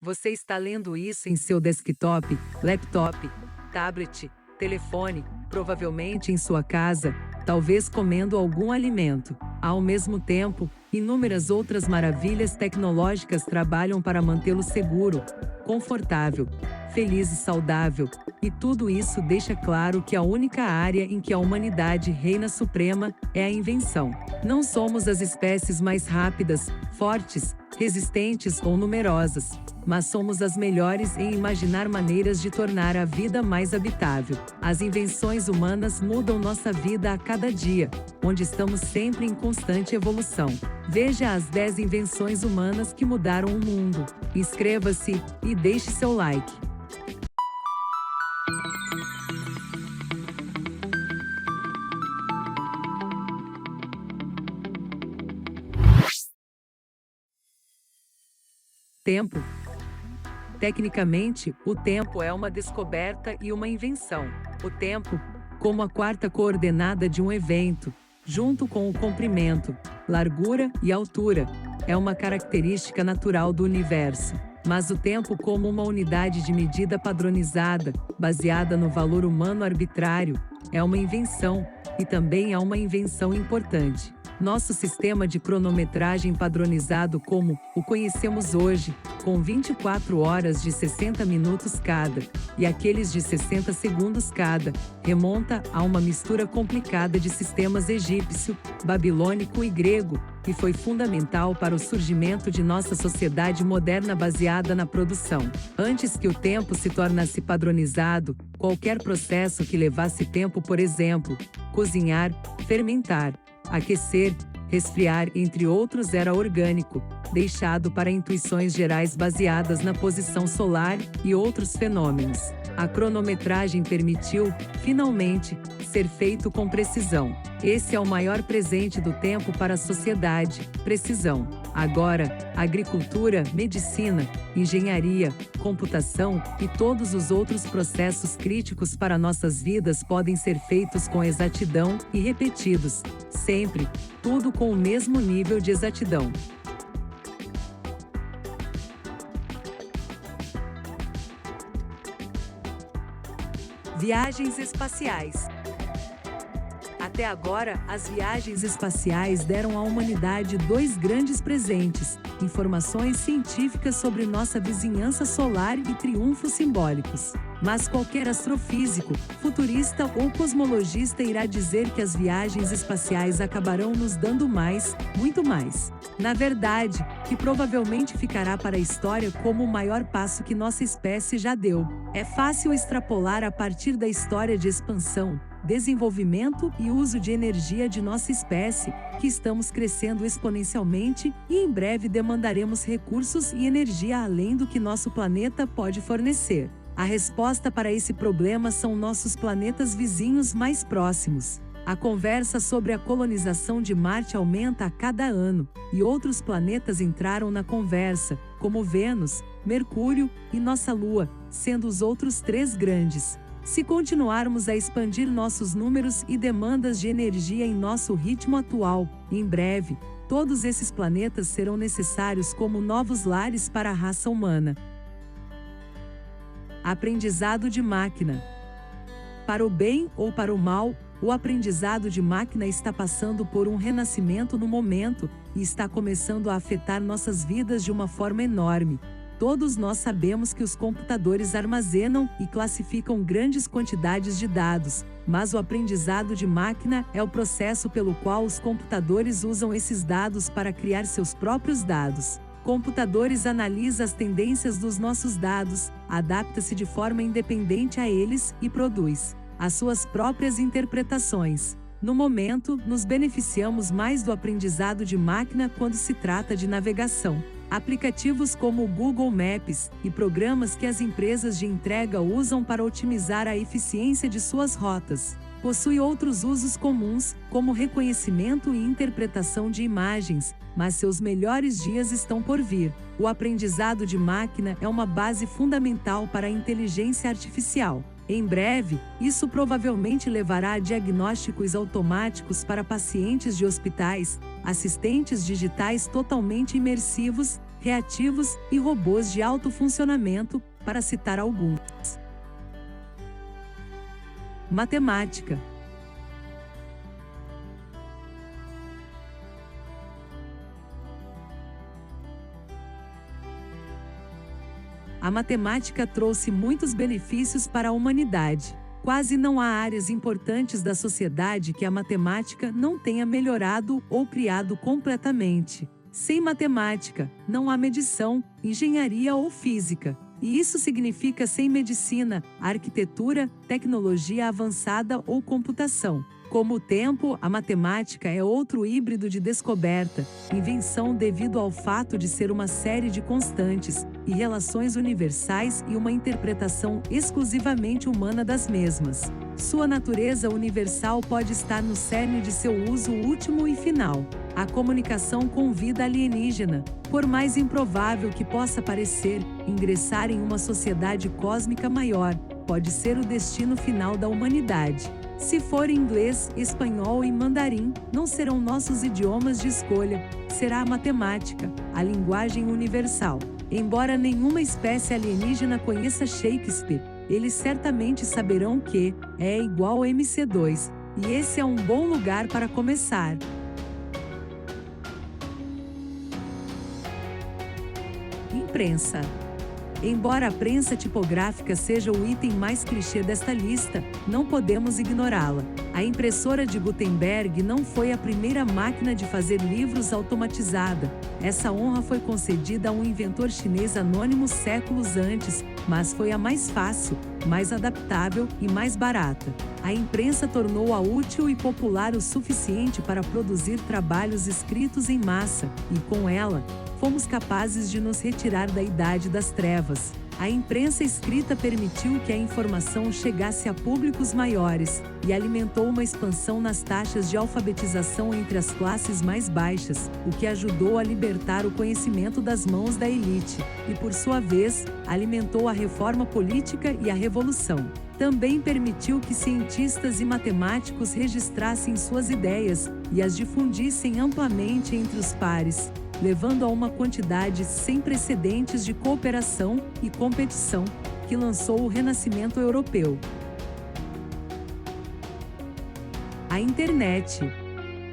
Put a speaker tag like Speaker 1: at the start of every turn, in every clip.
Speaker 1: Você está lendo isso em seu desktop, laptop, tablet, telefone, provavelmente em sua casa, talvez comendo algum alimento. Ao mesmo tempo, inúmeras outras maravilhas tecnológicas trabalham para mantê-lo seguro, confortável, feliz e saudável, e tudo isso deixa claro que a única área em que a humanidade reina suprema é a invenção. Não somos as espécies mais rápidas, fortes, resistentes ou numerosas, mas somos as melhores em imaginar maneiras de tornar a vida mais habitável. As invenções humanas mudam nossa vida a cada dia, onde estamos sempre em constante evolução. Veja as 10 invenções humanas que mudaram o mundo. Inscreva-se e deixe seu like. Tempo. Tecnicamente, o tempo é uma descoberta e uma invenção. O tempo, como a quarta coordenada de um evento, junto com o comprimento, largura e altura, é uma característica natural do universo. Mas o tempo como uma unidade de medida padronizada, baseada no valor humano arbitrário, é uma invenção, e também é uma invenção importante. Nosso sistema de cronometragem padronizado como o conhecemos hoje, com 24 horas de 60 minutos cada, e aqueles de 60 segundos cada, remonta a uma mistura complicada de sistemas egípcio, babilônico e grego, e foi fundamental para o surgimento de nossa sociedade moderna baseada na produção. Antes que o tempo se tornasse padronizado, qualquer processo que levasse tempo, por exemplo, cozinhar, fermentar, aquecer, resfriar, entre outros, era orgânico, deixado para intuições gerais baseadas na posição solar e outros fenômenos. A cronometragem permitiu, finalmente, ser feito com precisão. Esse é o maior presente do tempo para a sociedade: precisão. Agora, agricultura, medicina, engenharia, computação e todos os outros processos críticos para nossas vidas podem ser feitos com exatidão e repetidos, sempre, tudo com o mesmo nível de exatidão. Viagens espaciais. Até agora, as viagens espaciais deram à humanidade 2 grandes presentes: informações científicas sobre nossa vizinhança solar e triunfos simbólicos. Mas qualquer astrofísico, futurista ou cosmologista irá dizer que as viagens espaciais acabarão nos dando mais, muito mais. Na verdade, que provavelmente ficará para a história como o maior passo que nossa espécie já deu. É fácil extrapolar a partir da história de expansão, desenvolvimento e uso de energia de nossa espécie, que estamos crescendo exponencialmente e em breve demandaremos recursos e energia além do que nosso planeta pode fornecer. A resposta para esse problema são nossos planetas vizinhos mais próximos. A conversa sobre a colonização de Marte aumenta a cada ano, e outros planetas entraram na conversa, como Vênus, Mercúrio e nossa Lua, sendo os outros 3 grandes. Se continuarmos a expandir nossos números e demandas de energia em nosso ritmo atual, em breve, todos esses planetas serão necessários como novos lares para a raça humana. Aprendizado de máquina. Para o bem ou para o mal, o aprendizado de máquina está passando por um renascimento no momento, e está começando a afetar nossas vidas de uma forma enorme. Todos nós sabemos que os computadores armazenam e classificam grandes quantidades de dados, mas o aprendizado de máquina é o processo pelo qual os computadores usam esses dados para criar seus próprios dados. Computadores analisa as tendências dos nossos dados, adapta-se de forma independente a eles e produz as suas próprias interpretações. No momento, nos beneficiamos mais do aprendizado de máquina quando se trata de navegação. Aplicativos como o Google Maps e programas que as empresas de entrega usam para otimizar a eficiência de suas rotas. Possui outros usos comuns, como reconhecimento e interpretação de imagens, mas seus melhores dias estão por vir. O aprendizado de máquina é uma base fundamental para a inteligência artificial. Em breve, isso provavelmente levará a diagnósticos automáticos para pacientes de hospitais, assistentes digitais totalmente imersivos reativos e robôs de alto funcionamento, para citar alguns. Matemática. A matemática trouxe muitos benefícios para a humanidade. Quase não há áreas importantes da sociedade que a matemática não tenha melhorado ou criado completamente. Sem matemática, não há medição, engenharia ou física. E isso significa sem medicina, arquitetura, tecnologia avançada ou computação. Como o tempo, a matemática é outro híbrido de descoberta, invenção devido ao fato de ser uma série de constantes e relações universais e uma interpretação exclusivamente humana das mesmas. Sua natureza universal pode estar no cerne de seu uso último e final. A comunicação com vida alienígena, por mais improvável que possa parecer, ingressar em uma sociedade cósmica maior, pode ser o destino final da humanidade. Se for inglês, espanhol e mandarim, não serão nossos idiomas de escolha, será a matemática, a linguagem universal. Embora nenhuma espécie alienígena conheça Shakespeare, eles certamente saberão que é igual ao MC2, e esse é um bom lugar para começar. Imprensa. Embora a prensa tipográfica seja o item mais clichê desta lista, não podemos ignorá-la. A impressora de Gutenberg não foi a primeira máquina de fazer livros automatizada. Essa honra foi concedida a um inventor chinês anônimo séculos antes, mas foi a mais fácil, mais adaptável e mais barata. A imprensa tornou-a útil e popular o suficiente para produzir trabalhos escritos em massa, e com ela, fomos capazes de nos retirar da Idade das Trevas. A imprensa escrita permitiu que a informação chegasse a públicos maiores e alimentou uma expansão nas taxas de alfabetização entre as classes mais baixas, o que ajudou a libertar o conhecimento das mãos da elite e, por sua vez, alimentou a reforma política e a revolução. Também permitiu que cientistas e matemáticos registrassem suas ideias e as difundissem amplamente entre os pares, levando a uma quantidade sem precedentes de cooperação e competição, que lançou o Renascimento Europeu. A internet.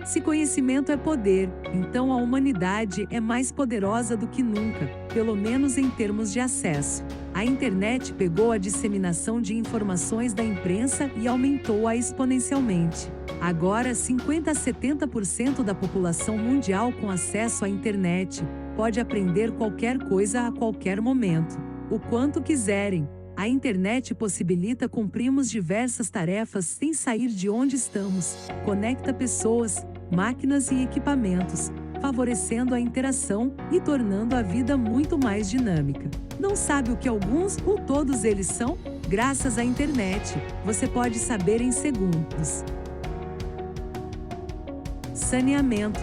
Speaker 1: Se conhecimento é poder, então a humanidade é mais poderosa do que nunca, pelo menos em termos de acesso. A internet pegou a disseminação de informações da imprensa e aumentou-a exponencialmente. Agora, 50 a 70% da população mundial com acesso à internet pode aprender qualquer coisa a qualquer momento, o quanto quiserem. A internet possibilita cumprirmos diversas tarefas sem sair de onde estamos, conecta pessoas, máquinas e equipamentos, favorecendo a interação e tornando a vida muito mais dinâmica. Não sabe o que alguns ou todos eles são? Graças à internet, você pode saber em segundos. Saneamento.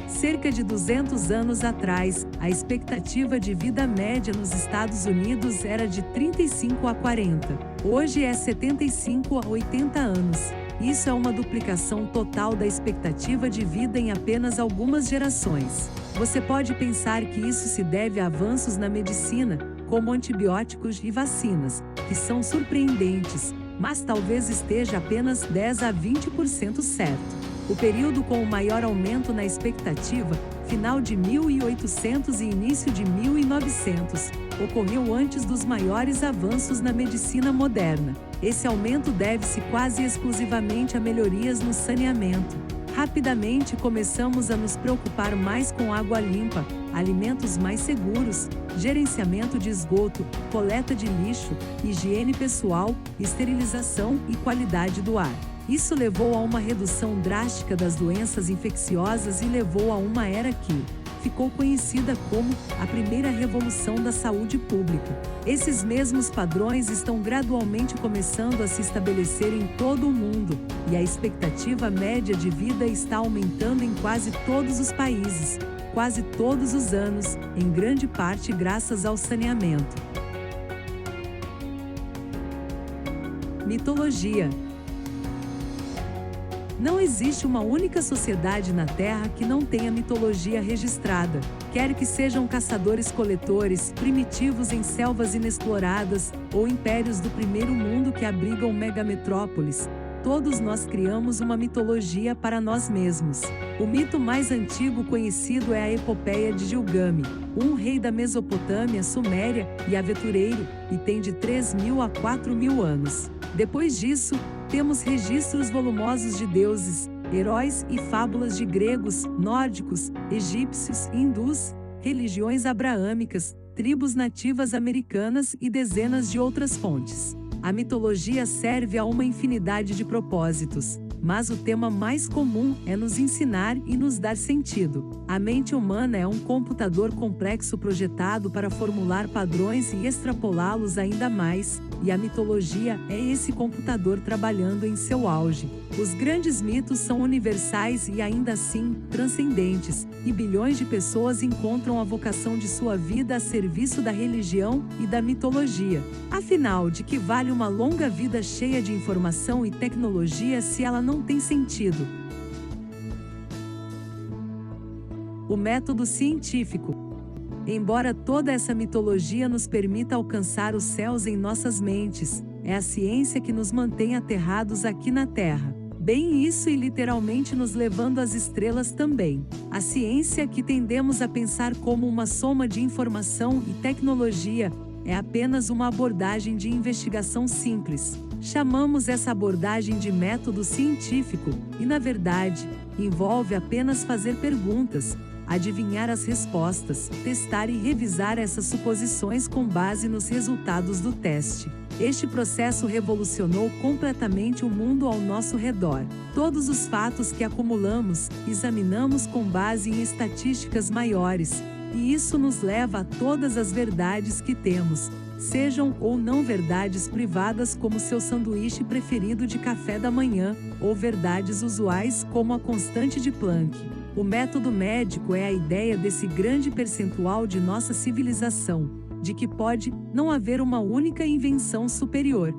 Speaker 1: Cerca de 200 anos atrás, a expectativa de vida média nos Estados Unidos era de 35 a 40. Hoje é 75 a 80 anos. Isso é uma duplicação total da expectativa de vida em apenas algumas gerações. Você pode pensar que isso se deve a avanços na medicina, como antibióticos e vacinas, que são surpreendentes, mas talvez esteja apenas 10 a 20% certo. O período com o maior aumento na expectativa, final de 1800 e início de 1900, ocorreu antes dos maiores avanços na medicina moderna. Esse aumento deve-se quase exclusivamente a melhorias no saneamento. Rapidamente começamos a nos preocupar mais com água limpa, alimentos mais seguros, gerenciamento de esgoto, coleta de lixo, higiene pessoal, esterilização e qualidade do ar. Isso levou a uma redução drástica das doenças infecciosas e levou a uma era que ficou conhecida como a primeira revolução da saúde pública. Esses mesmos padrões estão gradualmente começando a se estabelecer em todo o mundo, e a expectativa média de vida está aumentando em quase todos os países, quase todos os anos, em grande parte graças ao saneamento. Mitologia. Não existe uma única sociedade na Terra que não tenha mitologia registrada. Quer que sejam caçadores-coletores, primitivos em selvas inexploradas, ou impérios do primeiro mundo que abrigam megametrópoles, todos nós criamos uma mitologia para nós mesmos. O mito mais antigo conhecido é a epopeia de Gilgamesh, um rei da Mesopotâmia, Suméria e aventureiro, e tem de 3.000 a 4.000 anos. Depois disso, temos registros volumosos de deuses, heróis e fábulas de gregos, nórdicos, egípcios, hindus, religiões abraâmicas, tribos nativas americanas e dezenas de outras fontes. A mitologia serve a uma infinidade de propósitos, mas o tema mais comum é nos ensinar e nos dar sentido. A mente humana é um computador complexo projetado para formular padrões e extrapolá-los ainda mais, e a mitologia é esse computador trabalhando em seu auge. Os grandes mitos são universais e ainda assim transcendentes, e bilhões de pessoas encontram a vocação de sua vida a serviço da religião e da mitologia. Afinal, de que vale uma longa vida cheia de informação e tecnologia se ela não tem sentido? O método científico. Embora toda essa mitologia nos permita alcançar os céus em nossas mentes, é a ciência que nos mantém aterrados aqui na Terra. Bem isso e literalmente nos levando às estrelas também. A ciência, que tendemos a pensar como uma soma de informação e tecnologia, é apenas uma abordagem de investigação simples. Chamamos essa abordagem de método científico, e na verdade, envolve apenas fazer perguntas, adivinhar as respostas, testar e revisar essas suposições com base nos resultados do teste. Este processo revolucionou completamente o mundo ao nosso redor. Todos os fatos que acumulamos, examinamos com base em estatísticas maiores, e isso nos leva a todas as verdades que temos, sejam ou não verdades privadas como seu sanduíche preferido de café da manhã, ou verdades usuais como a constante de Planck. O método médico é a ideia desse grande percentual de nossa civilização, de que pode não haver uma única invenção superior.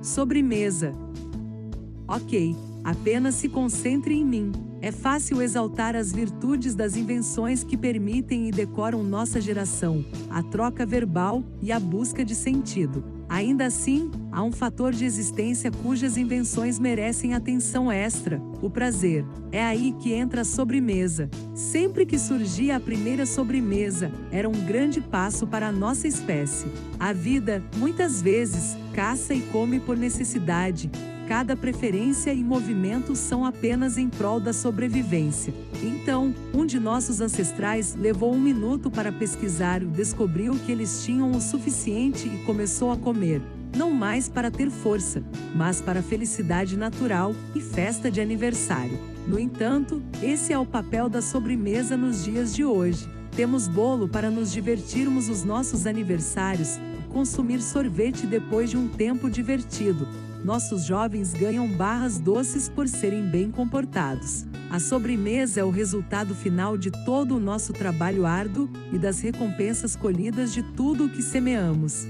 Speaker 1: Sobremesa. Ok, apenas se concentre em mim. É fácil exaltar as virtudes das invenções que permitem e decoram nossa geração, a troca verbal e a busca de sentido. Ainda assim, há um fator de existência cujas invenções merecem atenção extra: o prazer. É aí que entra a sobremesa. Sempre que surgia a primeira sobremesa, era um grande passo para a nossa espécie. A vida, muitas vezes, caça e come por necessidade. Cada preferência e movimento são apenas em prol da sobrevivência. Então, um de nossos ancestrais levou 1 minuto para pesquisar, descobriu que eles tinham o suficiente e começou a comer. Não mais para ter força, mas para felicidade natural e festa de aniversário. No entanto, esse é o papel da sobremesa nos dias de hoje. Temos bolo para nos divertirmos os nossos aniversários, consumir sorvete depois de um tempo divertido. Nossos jovens ganham barras doces por serem bem comportados. A sobremesa é o resultado final de todo o nosso trabalho árduo e das recompensas colhidas de tudo o que semeamos.